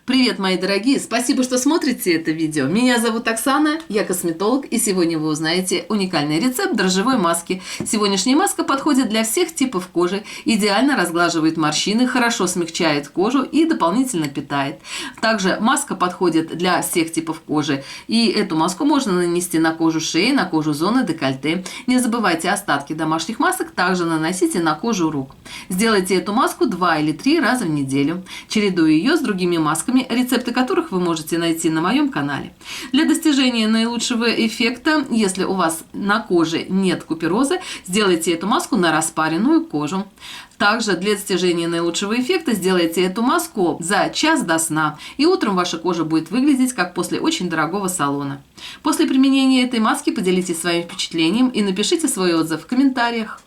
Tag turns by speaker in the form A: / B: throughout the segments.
A: Привет, мои дорогие! Спасибо, что смотрите это видео. Меня зовут Оксана, я косметолог, и сегодня вы узнаете уникальный рецепт дрожжевой маски. Сегодняшняя маска подходит для всех типов кожи, идеально разглаживает морщины, хорошо смягчает кожу и дополнительно питает. Также маска подходит для всех типов кожи, и эту маску можно нанести на кожу шеи, на кожу зоны декольте. Не забывайте, остатки домашних масок также наносите на кожу рук. Сделайте эту маску 2 или 3 раза в неделю, чередуя ее с другими масками, рецепты которых вы можете найти на моем канале. Для достижения наилучшего эффекта, если у вас на коже нет купероза, сделайте эту маску на распаренную кожу. Также для достижения наилучшего эффекта сделайте эту маску за час до сна, и утром ваша кожа будет выглядеть как после очень дорогого салона. После применения этой маски поделитесь своим впечатлением и напишите свой отзыв в комментариях.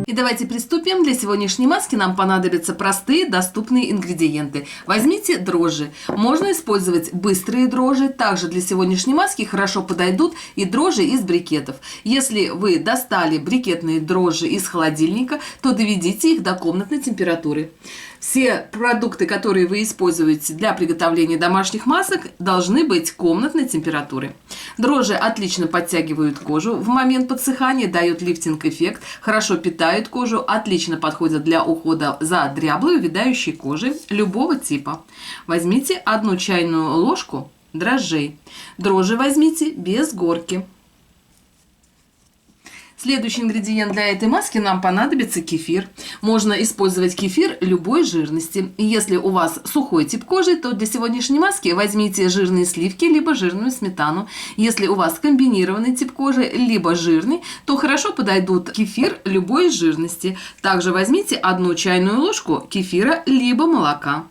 A: И давайте приступим. Для сегодняшней маски нам понадобятся простые, доступные ингредиенты. Возьмите дрожжи. Можно использовать быстрые дрожжи. Также для сегодняшней маски хорошо подойдут и дрожжи из брикетов. Если вы достали брикетные дрожжи из холодильника, то доведите их до комнатной температуры. Все продукты, которые вы используете для приготовления домашних масок, должны быть комнатной температуры. Дрожжи отлично подтягивают кожу в момент подсыхания, дают лифтинг-эффект, хорошо питают кожу, отлично подходят для ухода за дряблой увядающей кожей любого типа. Возьмите 1 чайную ложку дрожжей. Дрожжи возьмите без горки. Следующий ингредиент для этой маски нам понадобится кефир. Можно использовать кефир любой жирности. Если у вас сухой тип кожи, то для сегодняшней маски возьмите жирные сливки, либо жирную сметану. Если у вас комбинированный тип кожи, либо жирный, то хорошо подойдут кефир любой жирности. Также возьмите 1 чайную ложку кефира, либо молока.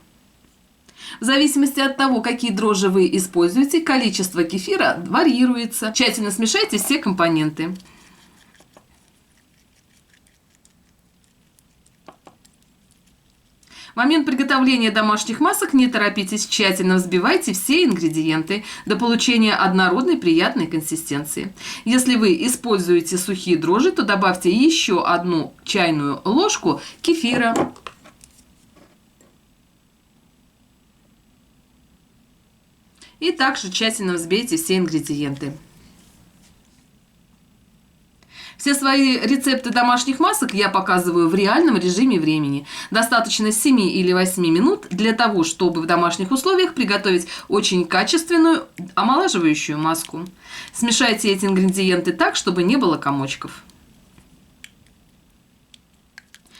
A: В зависимости от того, какие дрожжи вы используете, количество кефира варьируется. Тщательно смешайте все компоненты. В момент приготовления домашних масок не торопитесь, тщательно взбивайте все ингредиенты до получения однородной приятной консистенции. Если вы используете сухие дрожжи, то добавьте еще 1 чайную ложку кефира. И также тщательно взбейте все ингредиенты. Все свои рецепты домашних масок я показываю в реальном режиме времени. Достаточно 7 или 8 минут для того, чтобы в домашних условиях приготовить очень качественную омолаживающую маску. Смешайте эти ингредиенты так, чтобы не было комочков.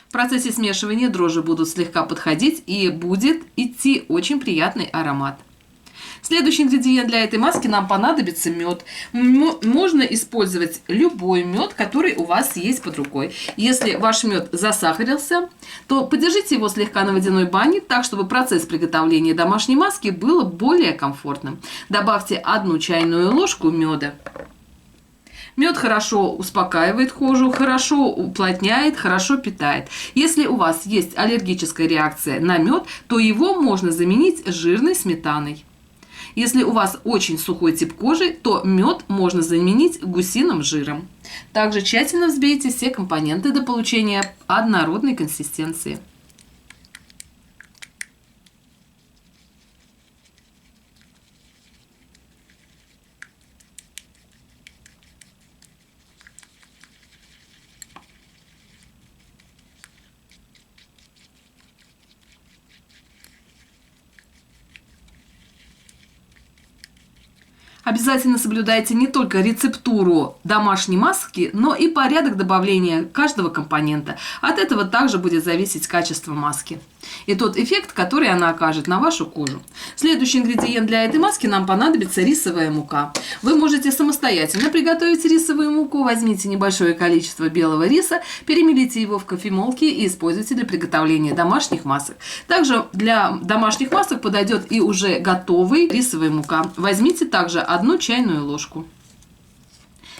A: В процессе смешивания дрожжи будут слегка подходить и будет идти очень приятный аромат. Следующий ингредиент для этой маски нам понадобится мед. Можно использовать любой мед, который у вас есть под рукой. Если ваш мед засахарился, то подержите его слегка на водяной бане, так чтобы процесс приготовления домашней маски был более комфортным. Добавьте 1 чайную ложку меда. Мед хорошо успокаивает кожу, хорошо уплотняет, хорошо питает. Если у вас есть аллергическая реакция на мед, то его можно заменить жирной сметаной. Если у вас очень сухой тип кожи, то мед можно заменить гусиным жиром. Также тщательно взбейте все компоненты до получения однородной консистенции. Обязательно соблюдайте не только рецептуру домашней маски, но и порядок добавления каждого компонента. От этого также будет зависеть качество маски и тот эффект, который она окажет на вашу кожу. Следующий ингредиент для этой маски нам понадобится рисовая мука. Вы можете самостоятельно приготовить рисовую муку. Возьмите небольшое количество белого риса, перемелите его в кофемолке и используйте для приготовления домашних масок. Также для домашних масок подойдет и уже готовый рисовая мука. Возьмите также 1 чайную ложку.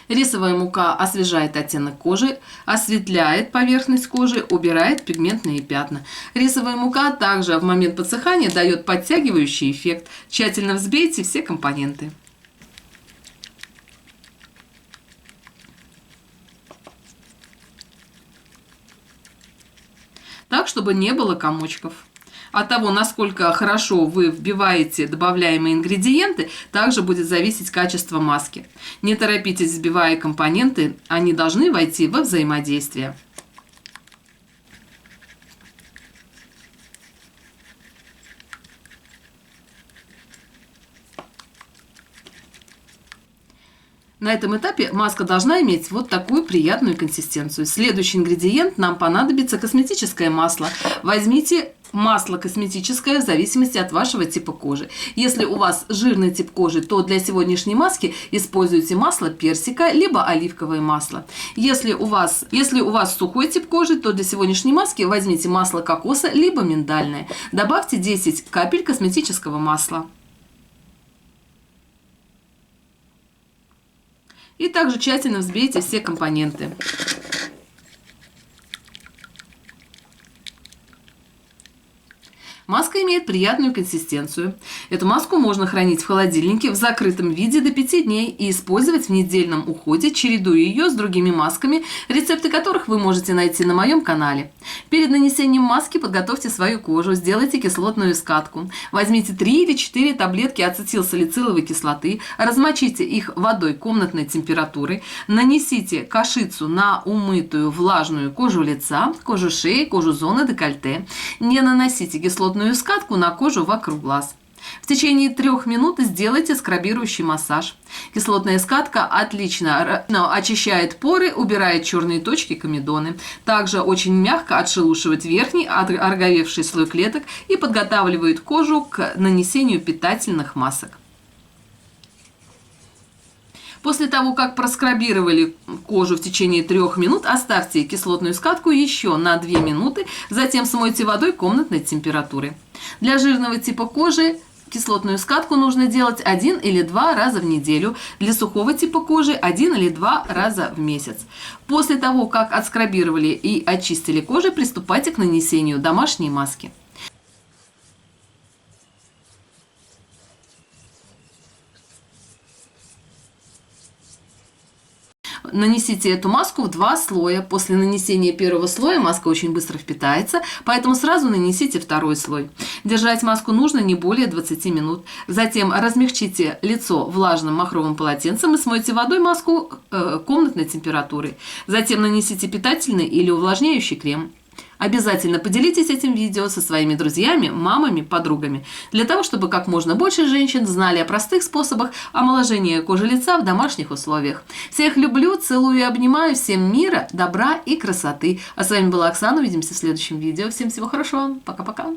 A: Рисовая мука освежает оттенок кожи, осветляет поверхность кожи, убирает пигментные пятна. Рисовая мука также в момент подсыхания дает подтягивающий эффект. Тщательно взбейте все компоненты. Так, чтобы не было комочков. От того, насколько хорошо вы вбиваете добавляемые ингредиенты, также будет зависеть качество маски. Не торопитесь, взбивая компоненты, они должны войти во взаимодействие. На этом этапе маска должна иметь вот такую приятную консистенцию. Следующий ингредиент, нам понадобится косметическое масло. Возьмите масло косметическое в зависимости от вашего типа кожи. Если у вас жирный тип кожи, то для сегодняшней маски используйте масло персика, либо оливковое масло. Если у вас сухой тип кожи, то для сегодняшней маски возьмите масло кокоса, либо миндальное. Добавьте 10 капель косметического масла. И также тщательно взбейте все компоненты. Маска имеет приятную консистенцию. Эту маску можно хранить в холодильнике в закрытом виде до 5 дней и использовать в недельном уходе, чередуя ее с другими масками, рецепты которых вы можете найти на моем канале. Перед нанесением маски подготовьте свою кожу, сделайте кислотную скатку. Возьмите 3 или 4 таблетки ацетилсалициловой кислоты, размочите их водой комнатной температуры, нанесите кашицу на умытую влажную кожу лица, кожу шеи, кожу зоны декольте. Не наносите кислотную скатку на кожу вокруг глаз. В течение 3 минут сделайте скрабирующий массаж. Кислотная скатка отлично очищает поры, убирает черные точки, комедоны. Также очень мягко отшелушивает верхний ороговевший слой клеток и подготавливает кожу к нанесению питательных масок. После того, как проскрабировали кожу в течение 3 минут, оставьте кислотную скатку еще на 2 минуты, затем смойте водой комнатной температуры. Для жирного типа кожи кислотную скатку нужно делать 1 или 2 раза в неделю, для сухого типа кожи 1 или 2 раза в месяц. После того, как отскрабировали и очистили кожу, приступайте к нанесению домашней маски. Нанесите эту маску в 2 слоя. После нанесения первого слоя маска очень быстро впитается, поэтому сразу нанесите второй слой. Держать маску нужно не более 20 минут. Затем размягчите лицо влажным махровым полотенцем и смойте водой маску комнатной температуры. Затем нанесите питательный или увлажняющий крем. Обязательно поделитесь этим видео со своими друзьями, мамами, подругами, для того, чтобы как можно больше женщин знали о простых способах омоложения кожи лица в домашних условиях. Всех люблю, целую и обнимаю, всем мира, добра и красоты. А с вами была Оксана, увидимся в следующем видео. Всем всего хорошего, пока-пока.